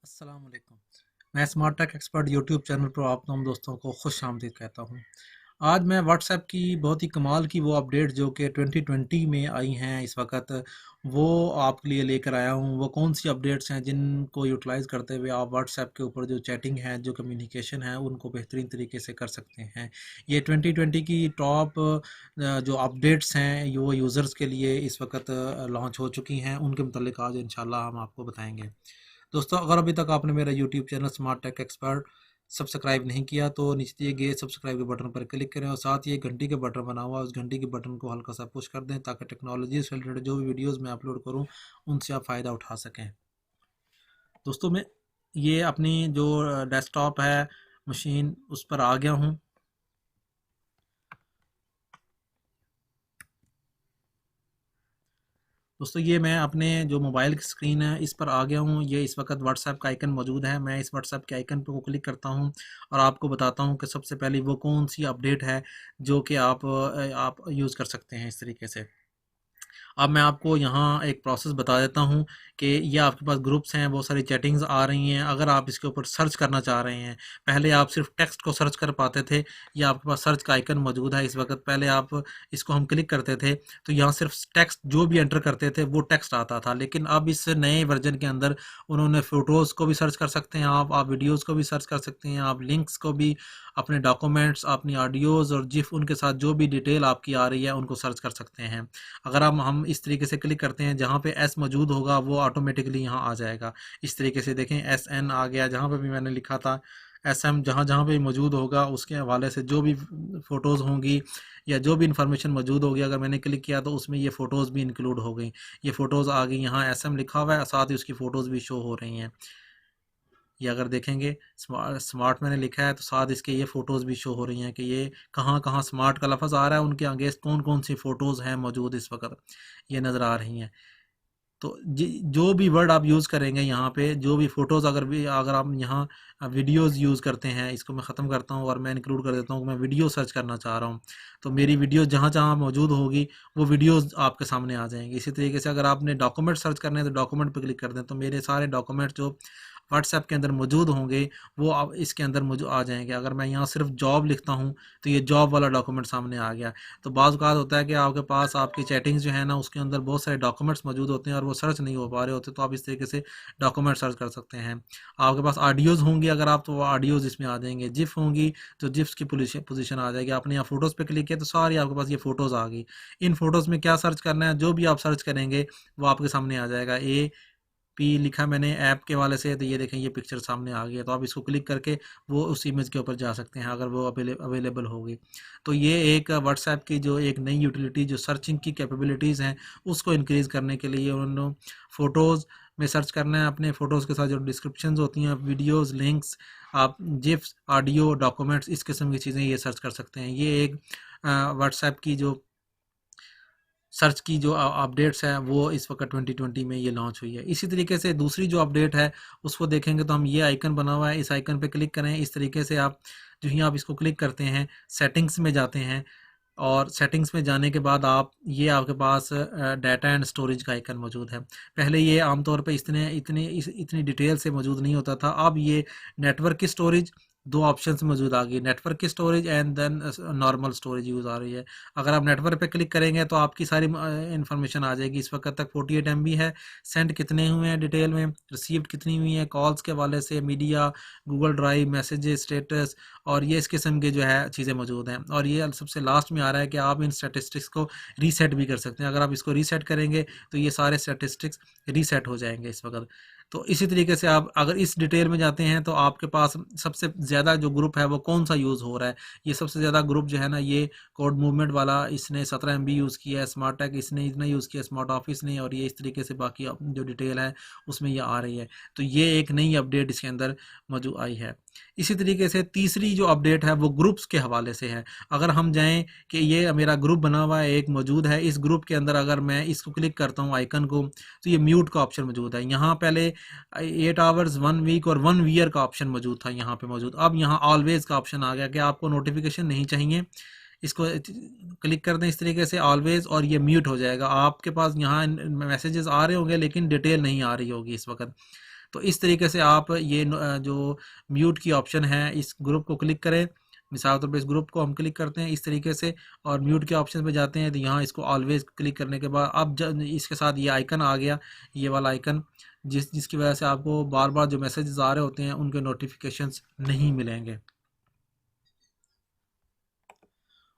अस्सलाम वालेकुम। मैं smart tech expert YouTube channel पर आप तमाम दोस्तों को खुश आमदीद कहता हूँ। आज मैं व्हाट्सएप की बहुत ही कमाल की वो अपडेट जो कि 2020 में आई हैं इस वक्त, वो आपके लिए लेकर आया हूँ। वो कौन सी अपडेट्स हैं जिनको यूटिलाइज़ करते हुए आप व्हाट्सएप के ऊपर जो चैटिंग है, जो कम्युनिकेशन है, उनको बेहतरीन तरीके से कर सकते हैं। ये 2020 की टॉप जो अपडेट्स हैं वो यूज़र्स के लिए इस वक्त लॉन्च हो चुकी हैं। उनके मुतालिक आज इंशाल्लाह हम आपको बताएंगे। दोस्तों, अगर अभी तक आपने मेरा YouTube channel smart tech expert subscribe नहीं किया तो नीचे दिए गए सब्सक्राइब के बटन पर क्लिक करें और साथ ही एक घंटी के बटन बना हुआ उस घंटी के बटन को हल्का सा पुश कर दें ताकि टेक्नोलॉजी से रिलेटेड जो भी वीडियोस मैं अपलोड करूं उनसे आप फ़ायदा उठा सकें। दोस्तों, मैं ये अपनी जो डेस्कटॉप है मशीन उस पर आ गया हूँ। दोस्तों, ये मैं अपने जो मोबाइल की स्क्रीन है इस पर आ गया हूँ। ये इस वक्त व्हाट्सएप का आइकन मौजूद है। मैं इस व्हाट्सएप के आइकन पर को क्लिक करता हूँ और आपको बताता हूँ कि सबसे पहले वो कौन सी अपडेट है जो कि आप यूज़ कर सकते हैं इस तरीके से। अब मैं आपको यहाँ एक प्रोसेस बता देता हूँ कि ये आपके पास ग्रुप्स हैं, बहुत सारी चैटिंग्स आ रही हैं। अगर आप इसके ऊपर सर्च करना चाह रहे हैं, पहले आप सिर्फ टेक्स्ट को सर्च कर पाते थे। ये आपके पास सर्च का आइकन मौजूद है इस वक्त। पहले आप इसको हम क्लिक करते थे तो यहाँ सिर्फ टेक्स्ट जो भी एंटर करते थे वो टेक्स्ट आता था, लेकिन अब इस नए वर्जन के अंदर उन्होंने फ़ोटोज़ को भी सर्च कर सकते हैं, आप वीडियोज़ को भी सर्च कर सकते हैं, आप लिंक्स को भी, अपने डॉक्यूमेंट्स, अपनी ऑडियोज़ और जिफ उनके साथ जो भी डिटेल आपकी आ रही है उनको सर्च कर सकते हैं। अगर हम इस तरीके से क्लिक करते हैं, जहाँ पे एस मौजूद होगा वो ऑटोमेटिकली यहाँ आ जाएगा। इस तरीके से देखें, एस एन आ गया। जहाँ पे भी मैंने लिखा था एस एम, जहाँ जहाँ पे मौजूद होगा उसके हवाले से जो भी फ़ोटोज़ होंगी या जो भी इंफॉर्मेशन मौजूद होगी, अगर मैंने क्लिक किया तो उसमें ये फ़ोटोज़ भी इंक्लूड हो गई। ये फ़ोटोज़ आ गई, यहाँ एस एम लिखा हुआ है, साथ ही उसकी फ़ोटोज़ भी शो हो रही हैं। ये अगर देखेंगे, स्मार्ट मैंने लिखा है तो साथ इसके ये फ़ोटोज़ भी शो हो रही हैं कि ये कहाँ कहाँ स्मार्ट का लफ्ज़ आ रहा है, उनके अगेंस्ट कौन कौन सी फ़ोटोज़ हैं मौजूद इस वक्त, ये नज़र आ रही हैं। तो जो भी वर्ड आप यूज़ करेंगे यहाँ पे, जो भी फ़ोटोज़ अगर आप यहाँ वीडियोज़ यूज़ करते हैं, इसको मैं ख़त्म करता हूँ और मैं इंक्लूड कर देता हूँ कि मैं वीडियो सर्च करना चाह रहा हूँ, तो मेरी वीडियो जहाँ जहाँ मौजूद होगी वो वीडियोज़ आपके सामने आ जाएंगी। इसी तरीके से अगर आपने डॉक्यूमेंट सर्च करने हैं तो डॉक्यूमेंट पे क्लिक कर दें तो मेरे सारे डॉक्यूमेंट जो व्हाट्सएप के अंदर मौजूद होंगे वो अब इसके अंदर मौजूद आ जाएंगे। अगर मैं यहाँ सिर्फ जॉब लिखता हूँ तो ये जॉब वाला डॉक्यूमेंट सामने आ गया। तो बाज़ औक़ात होता है कि आपके पास आपकी चैटिंग्स जो है ना उसके अंदर बहुत सारे डॉक्यूमेंट्स मौजूद होते हैं और वो सर्च नहीं हो पा रहे होते, तो आप इस तरीके से डॉक्यूमेंट सर्च कर सकते हैं। आपके पास ऑडियोज़ होंगी अगर आप, तो वो ऑडियोज़ इसमें आ जाएंगे। जिफ होंगी तो जिफ्स की पोजीशन आ जाएगी। आपने यहाँ फ़ोटोज़ पे क्लिक किया तो सारी आपके पास ये फ़ोटोज़ आ गई। इन फ़ोटोज़ में क्या सर्च करना है, जो भी आप सर्च करेंगे वो आपके सामने आ जाएगा। ए पी लिखा मैंने ऐप के वाले से, तो ये देखें ये पिक्चर सामने आ गई है। तो आप इसको क्लिक करके वो उस इमेज के ऊपर जा सकते हैं अगर वो अवेलेबल होगी। तो ये एक व्हाट्सएप की जो एक नई यूटिलिटी जो सर्चिंग की कैपेबिलिटीज़ हैं उसको इंक्रीज़ करने के लिए उन्होंने फ़ोटोज़ में सर्च करना है। अपने फ़ोटोज़ के साथ जो डिस्क्रिप्शंस होती हैं, वीडियोज़, लिंक्स, आप जिफ्स, ऑडियो, डॉक्यूमेंट्स, इस किस्म की चीज़ें ये सर्च कर सकते हैं। ये एक व्हाट्सएप की जो सर्च की जो अपडेट्स है वो इस वक्त 2020 में ये लॉन्च हुई है। इसी तरीके से दूसरी जो अपडेट है उसको देखेंगे तो हम, ये आइकन बना हुआ है, इस आइकन पे क्लिक करें। इस तरीके से आप जो ही आप इसको क्लिक करते हैं सेटिंग्स में जाते हैं और सेटिंग्स में जाने के बाद आप, ये आपके पास डाटा एंड स्टोरेज का आइकन मौजूद है। पहले ये आमतौर पे इतनी डिटेल से मौजूद नहीं होता था। अब ये नेटवर्क की स्टोरेज, दो ऑप्शंस मौजूद आ गई, नेटवर्क की storage and then normal storage use आ रही है। अगर आप नेटवर्क पे क्लिक करेंगे तो आपकी सारी इन्फॉर्मेशन आ जाएगी। इस वक्त तक 48 MB है, सेंड कितने हुए हैं डिटेल में, रिसीव्ड कितनी हुई हैं, कॉल्स के हवाले से, media, Google drive, messages, status, और ये इस किस्म के जो है चीज़ें मौजूद हैं। और ये सबसे लास्ट में आ रहा है कि आप इन स्टैटिस्टिक्स को रीसेट भी कर सकते हैं। अगर आप इसको रीसेट करेंगे तो ये सारे स्टैटिस्टिक्स रीसेट हो जाएंगे इस वक्त। तो इसी तरीके से आप अगर इस डिटेल में जाते हैं तो आपके पास सबसे ज़्यादा जो ग्रुप है वो कौन सा यूज़ हो रहा है। ये सबसे ज़्यादा ग्रुप जो है ना, ये कोड मूवमेंट वाला, इसने 17 MB यूज़ किया है, स्मार्ट टैग इसने इतना यूज़ किया, स्मार्ट ऑफिस ने, और ये इस तरीके से बाकी जो डिटेल है उसमें ये आ रही है। तो ये एक नई अपडेट इसके अंदर मौजूद आई है। इसी तरीके से तीसरी जो अपडेट है वो ग्रुप्स के हवाले से है। अगर हम जाएं कि ये मेरा ग्रुप बना हुआ है, एक मौजूद है, इस ग्रुप के अंदर अगर मैं इसको क्लिक करता हूँ आइकन को, तो ये म्यूट का ऑप्शन मौजूद है। यहाँ पहले 8 आवर्स, 1 वीक और 1 ईयर का ऑप्शन मौजूद था यहाँ पे मौजूद। अब यहाँ ऑलवेज का ऑप्शन आ गया कि आपको नोटिफिकेशन नहीं चाहिए, इसको क्लिक कर दें इस तरीके से ऑलवेज, और ये म्यूट हो जाएगा। आपके पास यहाँ मैसेजेस आ रहे होंगे लेकिन डिटेल नहीं आ रही होगी इस वक्त। तो इस तरीके से आप ये जो म्यूट की ऑप्शन है इस ग्रुप को क्लिक करें। मिसाल के तौर पे इस ग्रुप को हम क्लिक करते हैं इस तरीके से और म्यूट के ऑप्शन पे जाते हैं, तो यहाँ इसको ऑलवेज क्लिक करने के बाद अब जब इसके साथ ये आइकन आ गया, ये वाला आइकन, जिसकी वजह से आपको बार बार जो मैसेजेस आ रहे होते हैं उनके नोटिफिकेशंस नहीं मिलेंगे।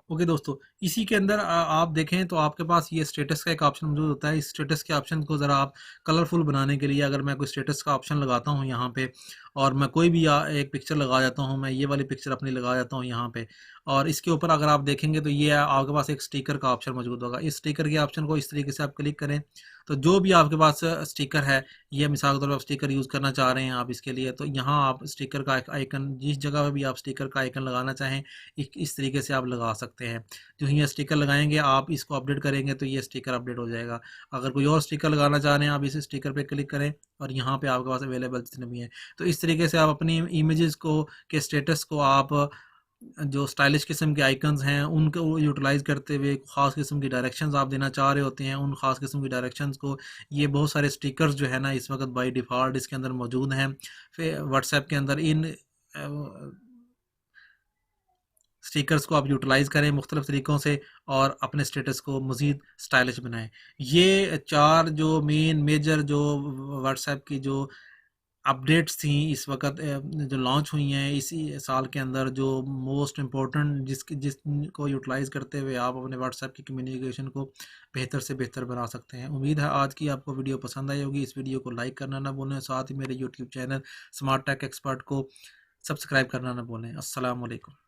ओके दोस्तों, इसी के अंदर आप देखें तो आपके पास ये स्टेटस का एक ऑप्शन मौजूद होता है। इस स्टेटस के ऑप्शन को ज़रा आप कलरफुल बनाने के लिए, अगर मैं कोई स्टेटस का ऑप्शन लगाता हूँ यहाँ पे और मैं कोई भी एक पिक्चर लगा जाता हूँ, मैं ये वाली पिक्चर अपनी लगा जाता हूँ यहाँ पे, और इसके ऊपर अगर आप देखेंगे तो ये आपके पास एक स्टिकर का ऑप्शन मौजूद होगा। इस स्टिकर के ऑप्शन को इस तरीके से आप क्लिक करें तो जो भी आपके पास स्टिकर है, ये मिसाल के तौर पर आप स्टिकर यूज़ करना चाह रहे हैं आप इसके लिए, तो यहाँ आप स्टिकर का एक आइकन, जिस जगह पे भी आप स्टिकर का आइकन लगाना चाहें इस तरीके से आप लगा सकते हैं। जो ही ये स्टिकर लगाएंगे, आप इसको अपडेट करेंगे तो ये स्टिकर अपडेट हो जाएगा। अगर कोई और स्टिकर लगाना चाह रहे हैं, आप इस स्टिकर पे क्लिक करें और यहाँ पे आपके पास अवेलेबल जितने भी हैं, तो इस तरीके से आप अपनी इमेजेस को के स्टेटस को आप जो स्टाइलिश किस्म के आइकन्स हैं उनको यूटिलाइज़ करते हुए ख़ास किस्म की डायरेक्शंस आप देना चाह रहे होते हैं, उन ख़ास किस्म की डायरेक्शंस को ये बहुत सारे स्टिकर्स जो है ना इस वक्त बाय डिफ़ॉल्ट इसके अंदर मौजूद हैं। फिर व्हाट्सएप के अंदर इन स्टिकर्स को आप यूटिलाइज़ करें मुख्तलिफ़ तरीक़ों से और अपने स्टेटस को मज़ीद स्टाइलिश बनाएँ। ये 4 जो मेजर जो व्हाट्सएप की जो अपडेट्स थी इस वक़्त जो लॉन्च हुई हैं इसी साल के अंदर, जो मोस्ट इम्पोर्टेंट जिसको यूटिलाइज़ करते हुए आप अपने व्हाट्सएप की कम्युनिकेशन को बेहतर से बेहतर बना सकते हैं। उम्मीद है आज की आपको वीडियो पसंद आई होगी। इस वीडियो को लाइक करना ना भूलें, साथ ही मेरे YouTube channel smart tech expert को सब्सक्राइब करना ना भूलें। अस्सलाम वालेकुम।